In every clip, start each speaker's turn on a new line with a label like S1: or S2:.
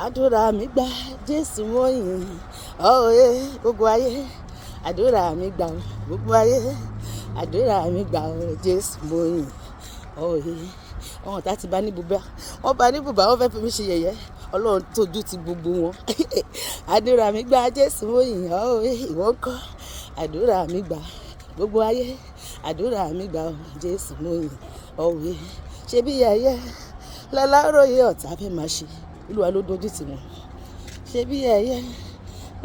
S1: àdúrà mi gbà Jésù mo yìn ọ̀ẹ́ gbogbo ayé àdúrà mi gbà gbogbo ayé àdúrà mi gbà Jésù mo yìn ọ̀ẹ́ àwọn ọ̀tá ti bá ní bùbá wọ́n bá ní bùbá wọ́n fẹ́ fi mí ṣe yẹ̀yẹ́ Ọlọ́run tójú ti gbogbo wọn àdúrà mi gbà Jésù mo yìn ọ̀ẹ́ ìwọ ńkọ́ àdúrà mi gbà gbogbo ayé àdúrà mi gbà Jésù mo yìn ọ̀ẹ́ ṣe bí yẹ̀yẹ́ láláròyé ọ̀tá fẹ́ máa ṣe Olúwa ló dojú tì wọ́n ṣe bí yẹ̀yẹ́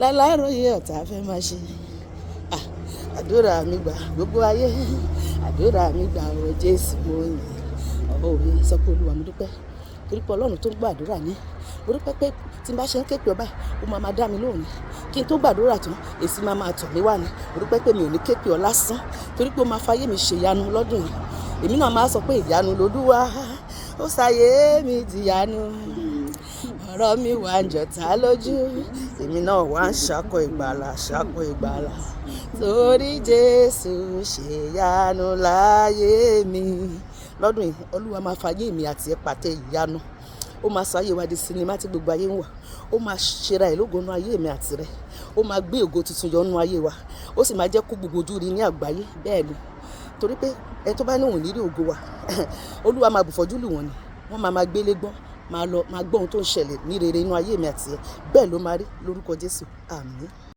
S1: láláròyé ọ̀tá fẹ́ máa ṣe àdúrà mi gbà gbogbo ayé àdúrà mi gbà Jésù mo yìn ọ̀ẹ́ sọ pé Olúwa mo dúpẹ́ torí pé Ọlọ́run tó ń gbàdúrà ní mo dúpẹ́ pé tí n bá ṣe ń ké pè ọ́ báyìí ó máa dá mi lóhùn ni kí n tó gbàdúrà tán èsì máa tọ̀ mí wá ni mo dúpẹ́ pé mi ò ní ké pè ọ́ lásán torí pé ó máa fayé mi ṣe ìyanu lọ́dún yìí èmi náà máa sọ pé ìyanu l'Olúwa ó ṣàyé mi dìyanu ọ̀rọ̀ mi wà ń jọ̀tá lójú èmi náà wà ń ṣàkọ ìgbàlà torí Jésù ṣèyanu láyé mi lọ́dún yìí Olúwa máa fayé mi àti ẹ̀ pàtẹ ìyanu ó máa sọ ayé wa di sinimá tí gbogbo ayé ń wà ó máa ṣera ẹ̀ lógo nú ayé mi àti rẹ̀ ó máa gbé ògo tuntun yọ nú ayé wa ó sì máa jẹ́ kó gbogbo ojú rí ní àgbáyé bẹ́ẹ̀ ni torí pé ẹni tó bá ní òun nírí ògo wa Olúwa máa bùfọ́jú lù wọ́n ni wọ́n máa gbélé gbọ́n máa gbọ́ ohun tó ń ṣẹlẹ̀ ní rere inú ayé mi àti ẹ̀ bẹ́ẹ̀ ló máa rí lórúkọ Jésù àmín.